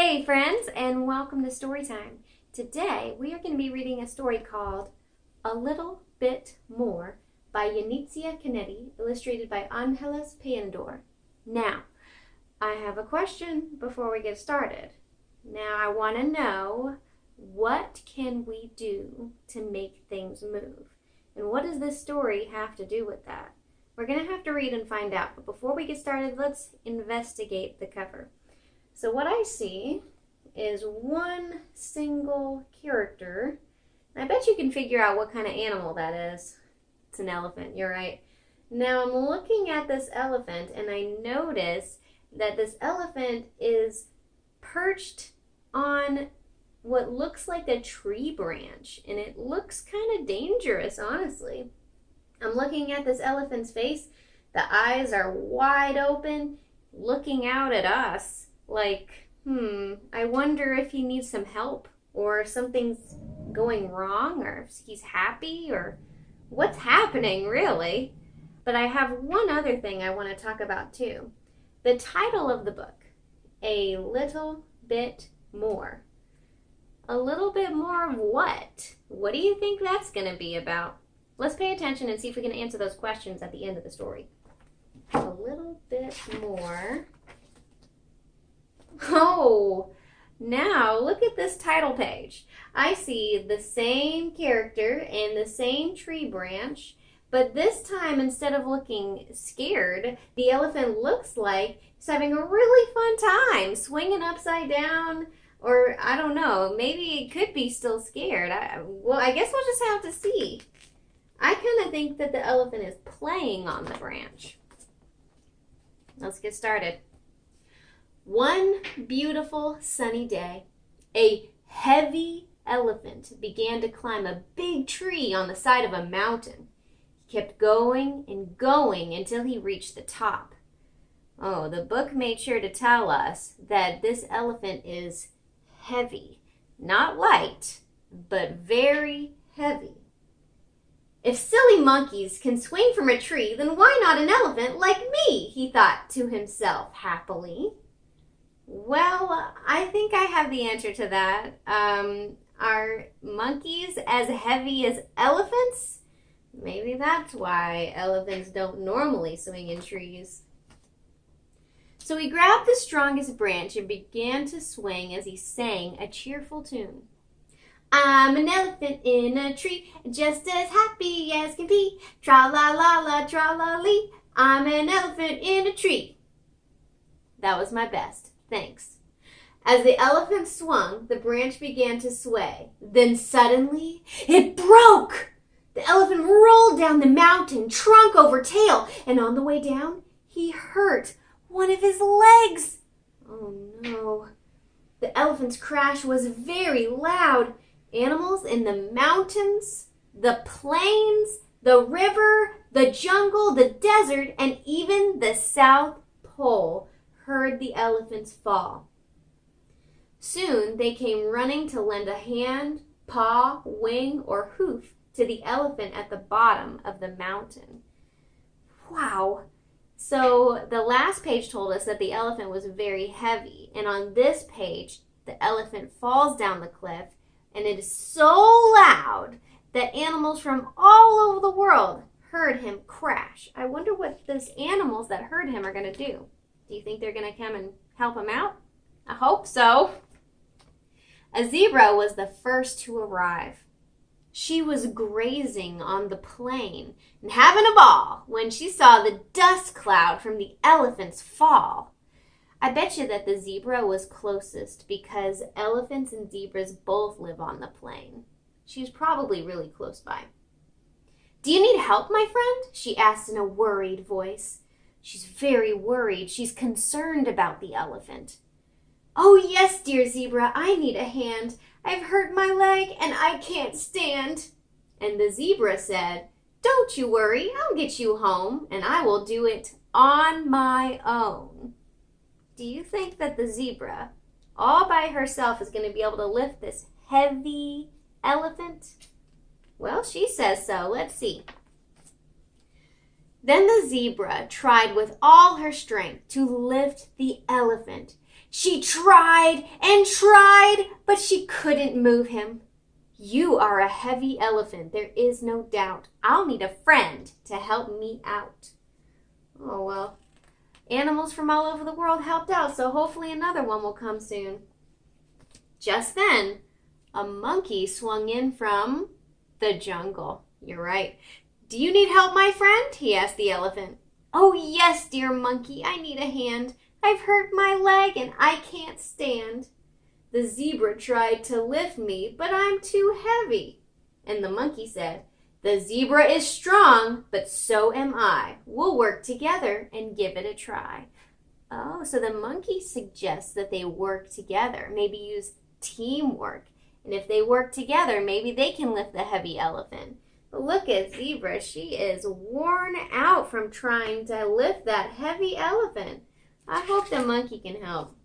Hey friends, and welcome to Storytime. Today we are going to be reading a story called A Little Bit More by Yanitzia Canetti, illustrated by Ángeles Peinador. Now, I have a question before we get started. Now I want to know, what can we do to make things move? And what does this story have to do with that? We're going to have to read and find out, but before we get started, let's investigate the cover. So what I see is one single character. I bet you can figure out what kind of animal that is. It's an elephant, you're right. Now I'm looking at this elephant and I notice that this elephant is perched on what looks like a tree branch, and it looks kind of dangerous, honestly. I'm looking at this elephant's face. The eyes are wide open, looking out at us. Like, I wonder if he needs some help, or something's going wrong, or if he's happy, or what's happening, really. But I have one other thing I want to talk about, too. The title of the book, A Little Bit More. A little bit more of what? What do you think that's going to be about? Let's pay attention and see if we can answer those questions at the end of the story. A little bit more. Oh, now look at this title page. I see the same character and the same tree branch, but this time, instead of looking scared, the elephant looks like he's having a really fun time, swinging upside down, or I don't know, maybe it could be still scared. I guess we'll just have to see. I kind of think that the elephant is playing on the branch. Let's get started. One beautiful sunny day, a heavy elephant began to climb a big tree on the side of a mountain. He kept going and going until he reached the top. Oh, the book made sure to tell us that this elephant is heavy. Not light, but very heavy. If silly monkeys can swing from a tree, then why not an elephant like me? He thought to himself happily. Well, I think I have the answer to that. Are monkeys as heavy as elephants? Maybe that's why elephants don't normally swing in trees. So he grabbed the strongest branch and began to swing as he sang a cheerful tune. I'm an elephant in a tree, just as happy as can be. Tra-la-la-la, tra-la-lee, I'm an elephant in a tree. That was my best. Thanks. As the elephant swung, the branch began to sway. Then suddenly, it broke! The elephant rolled down the mountain, trunk over tail, and on the way down, he hurt one of his legs. Oh no. The elephant's crash was very loud. Animals in the mountains, the plains, the river, the jungle, the desert, and even the South Pole heard the elephant's fall. Soon they came running to lend a hand, paw, wing, or hoof to the elephant at the bottom of the mountain. Wow. So the last page told us that the elephant was very heavy, and on this page, the elephant falls down the cliff, and it is so loud that animals from all over the world heard him crash. I wonder what those animals that heard him are going to do. Do you think they're going to come and help him out? I hope so. A zebra was the first to arrive. She was grazing on the plain and having a ball when she saw the dust cloud from the elephant's fall. I bet you that the zebra was closest because elephants and zebras both live on the plain. She was probably really close by. Do you need help, my friend? She asked in a worried voice. She's very worried. She's concerned about the elephant. Oh, yes, dear zebra, I need a hand. I've hurt my leg and I can't stand. And the zebra said, Don't you worry, I'll get you home and I will do it on my own. Do you think that the zebra, all by herself, is going to be able to lift this heavy elephant? Well, she says so. Let's see. Then the zebra tried with all her strength to lift the elephant. She tried and tried, but she couldn't move him. You are a heavy elephant, there is no doubt. I'll need a friend to help me out. Oh, well, animals from all over the world helped out, so hopefully another one will come soon. Just then, a monkey swung in from the jungle. You're right. Do you need help, my friend? He asked the elephant. Oh, yes, dear monkey, I need a hand. I've hurt my leg and I can't stand. The zebra tried to lift me, but I'm too heavy. And the monkey said, the zebra is strong, but so am I. We'll work together and give it a try. Oh, so the monkey suggests that they work together, maybe use teamwork. And if they work together, maybe they can lift the heavy elephant. But look at Zebra. She is worn out from trying to lift that heavy elephant. I hope the monkey can help.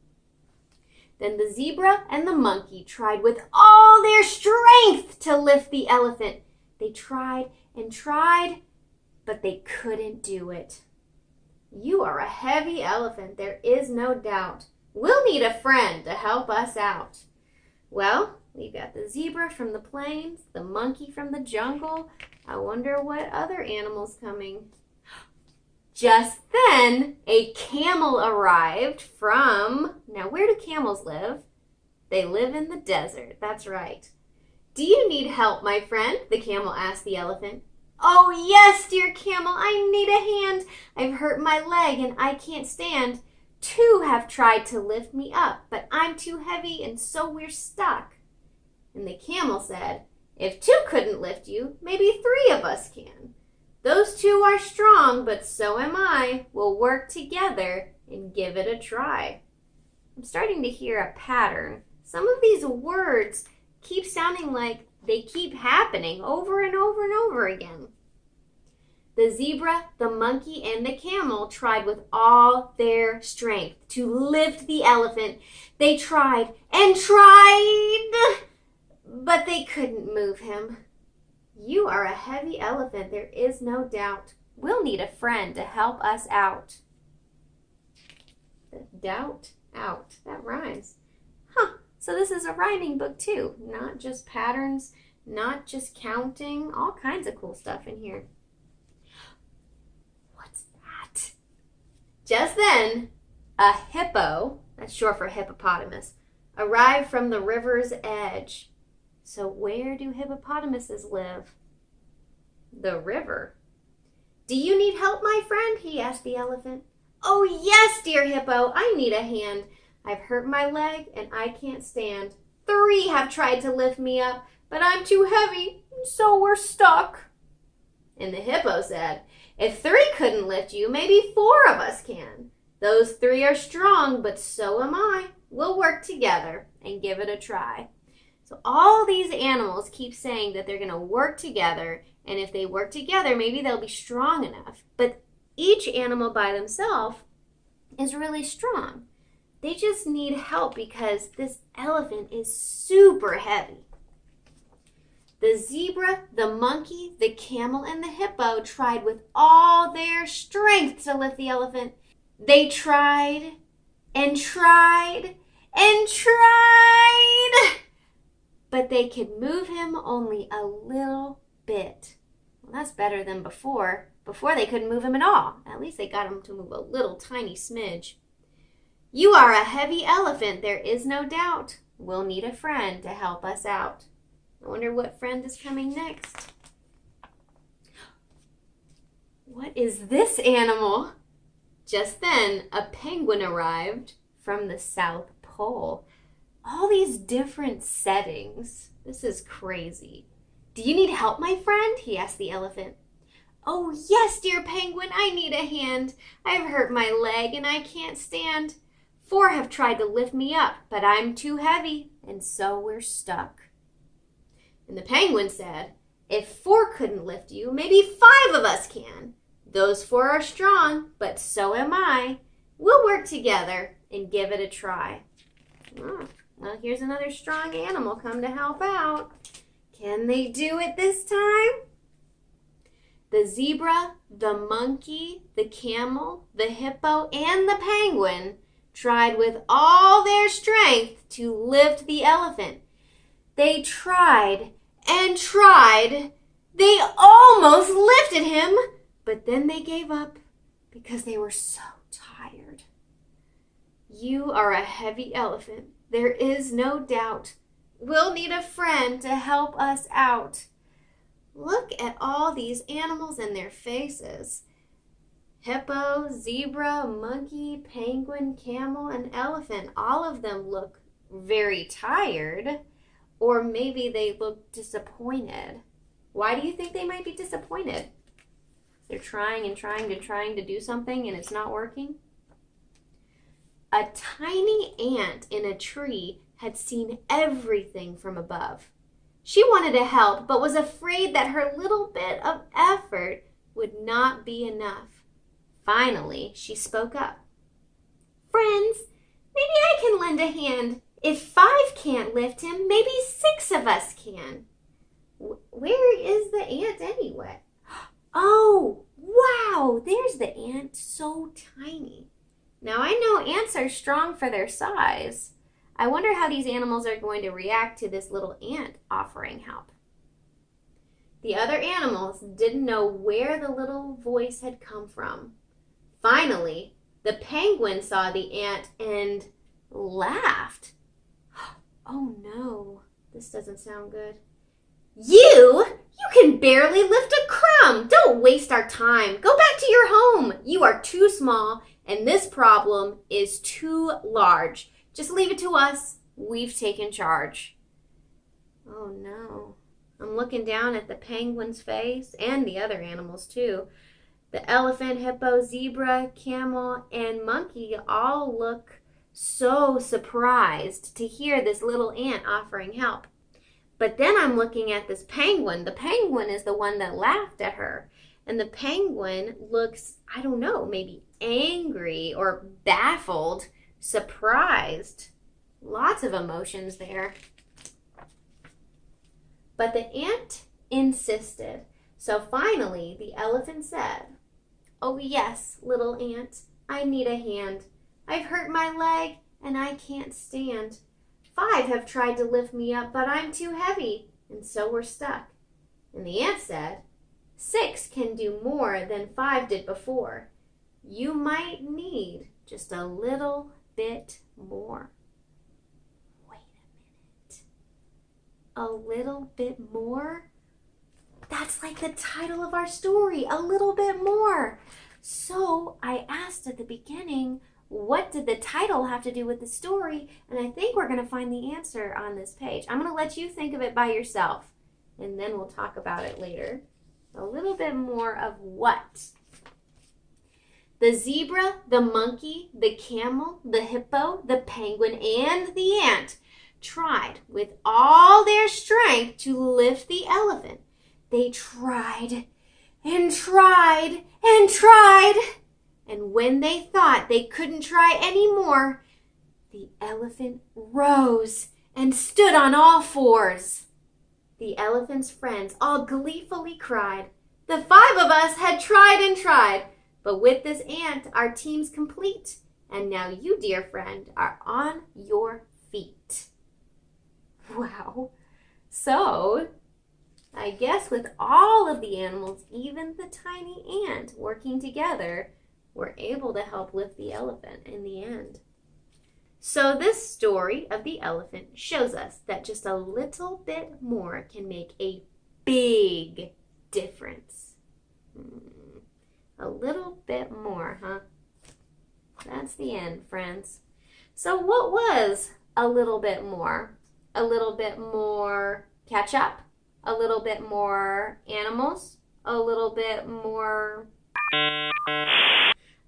Then the zebra and the monkey tried with all their strength to lift the elephant. They tried and tried, but they couldn't do it. You are a heavy elephant, there is no doubt. We'll need a friend to help us out. Well, we've got the zebra from the plains, the monkey from the jungle. I wonder what other animal's coming. Just then, a camel arrived from... Now, where do camels live? They live in the desert, that's right. Do you need help, my friend? The camel asked the elephant. Oh, yes, dear camel, I need a hand. I've hurt my leg and I can't stand. 2 have tried to lift me up, but I'm too heavy and so we're stuck. And the camel said, if 2 couldn't lift you, maybe 3 of us can. Those 2 are strong, but so am I. We'll work together and give it a try. I'm starting to hear a pattern. Some of these words keep sounding like they keep happening over and over and over again. The zebra, the monkey, and the camel tried with all their strength to lift the elephant. They tried and tried, but they couldn't move him. You are a heavy elephant, there is no doubt. We'll need a friend to help us out. Doubt out. That rhymes. Huh. So this is a rhyming book too. Not just patterns, not just counting. All kinds of cool stuff in here. What's that? Just then, a hippo, that's short for hippopotamus, arrived from the river's edge. So where do hippopotamuses live? The river. Do you need help, my friend? He asked the elephant. Oh, yes, dear hippo, I need a hand. I've hurt my leg and I can't stand. 3 have tried to lift me up, but I'm too heavy, so we're stuck. And the hippo said, if 3 couldn't lift you, maybe 4 of us can. Those 3 are strong, but so am I. We'll work together and give it a try. So all these animals keep saying that they're going to work together, and if they work together, maybe they'll be strong enough. But each animal by themselves is really strong. They just need help because this elephant is super heavy. The zebra, the monkey, the camel, and the hippo tried with all their strength to lift the elephant. They tried and tried and tried, but they could move him only a little bit. Well, that's better than before. Before they couldn't move him at all. At least they got him to move a little tiny smidge. You are a heavy elephant, there is no doubt. We'll need a friend to help us out. I wonder what friend is coming next. What is this animal? Just then, a penguin arrived from the South Pole. All these different settings. This is crazy. Do you need help, my friend? He asked the elephant. Oh, yes, dear penguin, I need a hand. I've hurt my leg and I can't stand. 4 have tried to lift me up, but I'm too heavy, and so we're stuck. And the penguin said, if 4 couldn't lift you, maybe 5 of us can. Those 4 are strong, but so am I. We'll work together and give it a try. Oh, well, here's another strong animal come to help out. Can they do it this time? The zebra, the monkey, the camel, the hippo, and the penguin tried with all their strength to lift the elephant. They tried and tried. They almost lifted him, but then they gave up because they were so tired. You are a heavy elephant. There is no doubt. We'll need a friend to help us out. Look at all these animals and their faces. Hippo, zebra, monkey, penguin, camel, and elephant. All of them look very tired, or maybe they look disappointed. Why do you think they might be disappointed? They're trying to do something and it's not working. A tiny ant in a tree had seen everything from above. She wanted to help, but was afraid that her little bit of effort would not be enough. Finally, she spoke up. Friends, maybe I can lend a hand. If 5 can't lift him, maybe 6 of us can. Where is the ant anyway? Oh, wow, there's the ant, so tiny. Now I know ants are strong for their size. I wonder how these animals are going to react to this little ant offering help. The other animals didn't know where the little voice had come from. Finally, the penguin saw the ant and laughed. Oh no, this doesn't sound good. You can barely lift a crumb. Don't waste our time. Go back to your home. You are too small and this problem is too large. Just leave it to us. We've taken charge. Oh no. I'm looking down at the penguin's face and the other animals too. The elephant, hippo, zebra, camel, and monkey all look so surprised to hear this little ant offering help. But then I'm looking at this penguin. The penguin is the one that laughed at her. And the penguin looks, I don't know, maybe angry or baffled, surprised. Lots of emotions there. But the ant insisted. So finally, the elephant said, "Oh yes, little ant, I need a hand. I've hurt my leg and I can't stand. 5 have tried to lift me up, but I'm too heavy, and so we're stuck." And the ant said, 6 can do more than 5 did before. You might need just a little bit more. Wait a minute. A little bit more? That's like the title of our story, A Little Bit More. So I asked at the beginning, what did the title have to do with the story? And I think we're going to find the answer on this page. I'm going to let you think of it by yourself, and then we'll talk about it later. A little bit more of what? The zebra, the monkey, the camel, the hippo, the penguin, and the ant tried with all their strength to lift the elephant. They tried and tried and tried. And when they thought they couldn't try anymore, the elephant rose and stood on all 4s. The elephant's friends all gleefully cried. The 5 of us had tried and tried, but with this ant, our team's complete. And now you, dear friend, are on your feet. Wow. So, I guess with all of the animals, even the tiny ant, working together, we're able to help lift the elephant in the end. So this story of the elephant shows us that just a little bit more can make a big difference. A little bit more, huh? That's the end, friends. So what was a little bit more? A little bit more ketchup? A little bit more animals? A little bit more...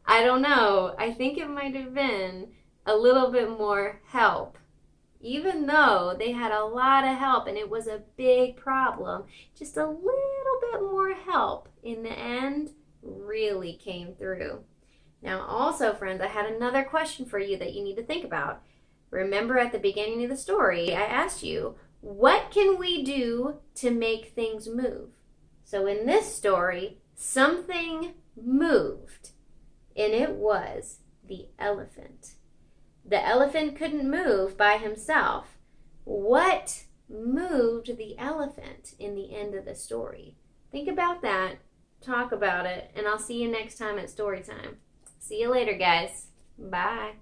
I don't know. I think it might have been a little bit more help. Even though they had a lot of help and it was a big problem, just a little bit more help in the end really came through. Now also, friends, I had another question for you that you need to think about. Remember at the beginning of the story, I asked you, what can we do to make things move? So in this story, something moved. And it was the elephant. The elephant couldn't move by himself. What moved the elephant in the end of the story? Think about that, talk about it, and I'll see you next time at story time. See you later, guys. Bye.